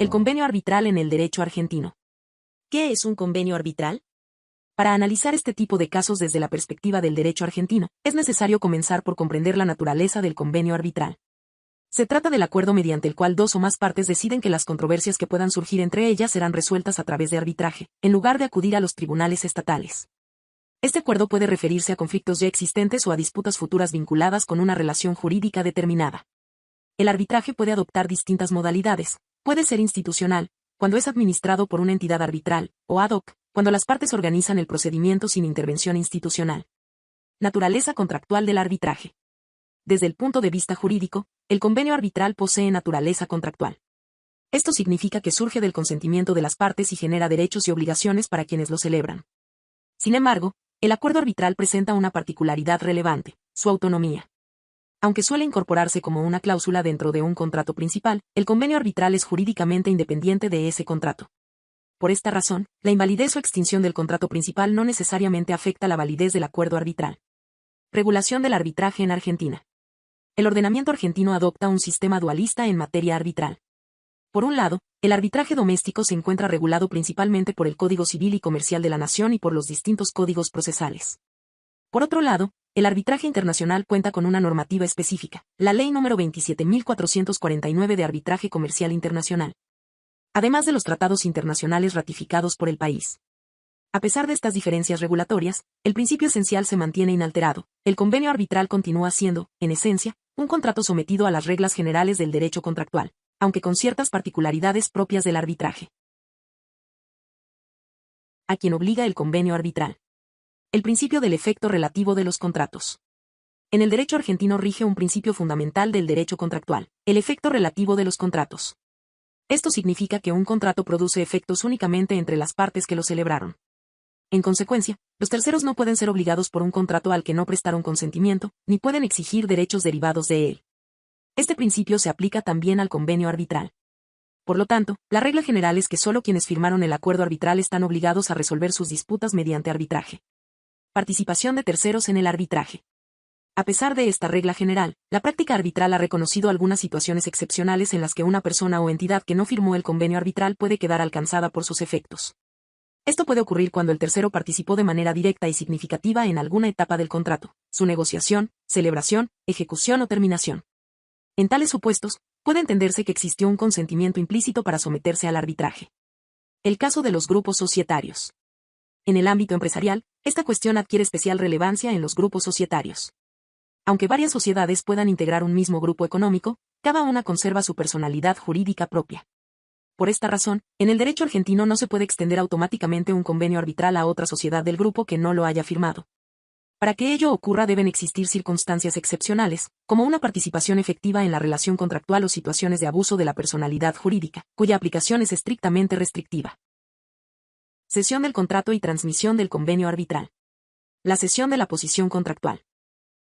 El convenio arbitral en el derecho argentino. ¿Qué es un convenio arbitral? Para analizar este tipo de casos desde la perspectiva del derecho argentino, es necesario comenzar por comprender la naturaleza del convenio arbitral. Se trata del acuerdo mediante el cual dos o más partes deciden que las controversias que puedan surgir entre ellas serán resueltas a través de arbitraje, en lugar de acudir a los tribunales estatales. Este acuerdo puede referirse a conflictos ya existentes o a disputas futuras vinculadas con una relación jurídica determinada. El arbitraje puede adoptar distintas modalidades. Puede ser institucional, cuando es administrado por una entidad arbitral, o ad hoc, cuando las partes organizan el procedimiento sin intervención institucional. Naturaleza contractual del arbitraje. Desde el punto de vista jurídico, el convenio arbitral posee naturaleza contractual. Esto significa que surge del consentimiento de las partes y genera derechos y obligaciones para quienes lo celebran. Sin embargo, el acuerdo arbitral presenta una particularidad relevante: su autonomía. Aunque suele incorporarse como una cláusula dentro de un contrato principal, el convenio arbitral es jurídicamente independiente de ese contrato. Por esta razón, la invalidez o extinción del contrato principal no necesariamente afecta la validez del acuerdo arbitral. Regulación del arbitraje en Argentina. El ordenamiento argentino adopta un sistema dualista en materia arbitral. Por un lado, el arbitraje doméstico se encuentra regulado principalmente por el Código Civil y Comercial de la Nación y por los distintos códigos procesales. Por otro lado, el arbitraje internacional cuenta con una normativa específica, la Ley número 27.449 de Arbitraje Comercial Internacional, además de los tratados internacionales ratificados por el país. A pesar de estas diferencias regulatorias, el principio esencial se mantiene inalterado: el convenio arbitral continúa siendo, en esencia, un contrato sometido a las reglas generales del derecho contractual, aunque con ciertas particularidades propias del arbitraje. ¿A quién obliga el convenio arbitral? El principio del efecto relativo de los contratos. En el derecho argentino rige un principio fundamental del derecho contractual: el efecto relativo de los contratos. Esto significa que un contrato produce efectos únicamente entre las partes que lo celebraron. En consecuencia, los terceros no pueden ser obligados por un contrato al que no prestaron consentimiento, ni pueden exigir derechos derivados de él. Este principio se aplica también al convenio arbitral. Por lo tanto, la regla general es que solo quienes firmaron el acuerdo arbitral están obligados a resolver sus disputas mediante arbitraje. Participación de terceros en el arbitraje. A pesar de esta regla general, la práctica arbitral ha reconocido algunas situaciones excepcionales en las que una persona o entidad que no firmó el convenio arbitral puede quedar alcanzada por sus efectos. Esto puede ocurrir cuando el tercero participó de manera directa y significativa en alguna etapa del contrato, su negociación, celebración, ejecución o terminación. En tales supuestos, puede entenderse que existió un consentimiento implícito para someterse al arbitraje. El caso de los grupos societarios. En el ámbito empresarial, esta cuestión adquiere especial relevancia en los grupos societarios. Aunque varias sociedades puedan integrar un mismo grupo económico, cada una conserva su personalidad jurídica propia. Por esta razón, en el derecho argentino no se puede extender automáticamente un convenio arbitral a otra sociedad del grupo que no lo haya firmado. Para que ello ocurra deben existir circunstancias excepcionales, como una participación efectiva en la relación contractual o situaciones de abuso de la personalidad jurídica, cuya aplicación es estrictamente restrictiva. Cesión del contrato y transmisión del convenio arbitral. La cesión de la posición contractual.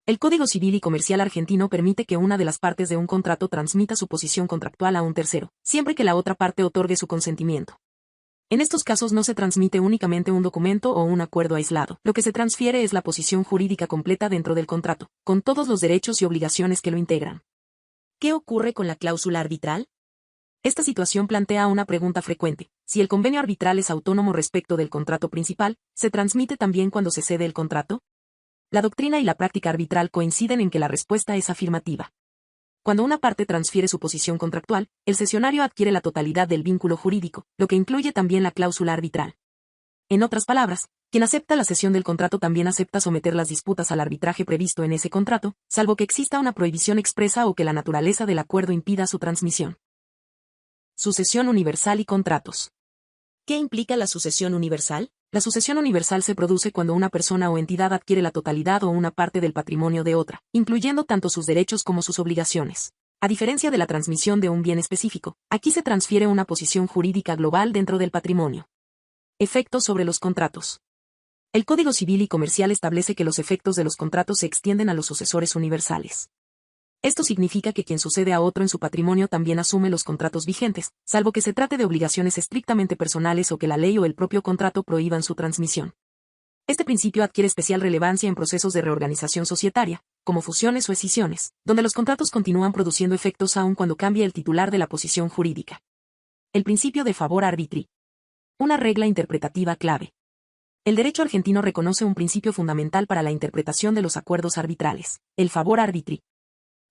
El Código Civil y Comercial argentino permite que una de las partes de un contrato transmita su posición contractual a un tercero, siempre que la otra parte otorgue su consentimiento. En estos casos no se transmite únicamente un documento o un acuerdo aislado, lo que se transfiere es la posición jurídica completa dentro del contrato, con todos los derechos y obligaciones que lo integran. ¿Qué ocurre con la cláusula arbitral? Esta situación plantea una pregunta frecuente: si el convenio arbitral es autónomo respecto del contrato principal, ¿se transmite también cuando se cede el contrato? La doctrina y la práctica arbitral coinciden en que la respuesta es afirmativa. Cuando una parte transfiere su posición contractual, el cesionario adquiere la totalidad del vínculo jurídico, lo que incluye también la cláusula arbitral. En otras palabras, quien acepta la cesión del contrato también acepta someter las disputas al arbitraje previsto en ese contrato, salvo que exista una prohibición expresa o que la naturaleza del acuerdo impida su transmisión. Sucesión universal y contratos. ¿Qué implica la sucesión universal? La sucesión universal se produce cuando una persona o entidad adquiere la totalidad o una parte del patrimonio de otra, incluyendo tanto sus derechos como sus obligaciones. A diferencia de la transmisión de un bien específico, aquí se transfiere una posición jurídica global dentro del patrimonio. Efectos sobre los contratos. El Código Civil y Comercial establece que los efectos de los contratos se extienden a los sucesores universales. Esto significa que quien sucede a otro en su patrimonio también asume los contratos vigentes, salvo que se trate de obligaciones estrictamente personales o que la ley o el propio contrato prohíban su transmisión. Este principio adquiere especial relevancia en procesos de reorganización societaria, como fusiones o escisiones, donde los contratos continúan produciendo efectos aun cuando cambie el titular de la posición jurídica. El principio de favor arbitri. Una regla interpretativa clave. El derecho argentino reconoce un principio fundamental para la interpretación de los acuerdos arbitrales, el favor arbitri.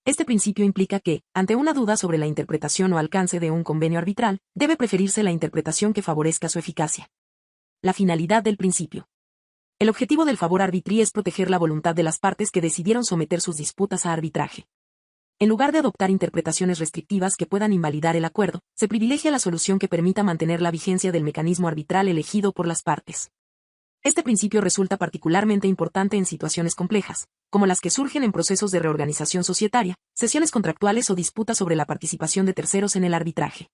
Este principio implica que, ante una duda sobre la interpretación o alcance de un convenio arbitral, debe preferirse la interpretación que favorezca su eficacia. La finalidad del principio. El objetivo del favor arbitri es proteger la voluntad de las partes que decidieron someter sus disputas a arbitraje. En lugar de adoptar interpretaciones restrictivas que puedan invalidar el acuerdo, se privilegia la solución que permita mantener la vigencia del mecanismo arbitral elegido por las partes. Este principio resulta particularmente importante en situaciones complejas, como las que surgen en procesos de reorganización societaria, sesiones contractuales o disputas sobre la participación de terceros en el arbitraje.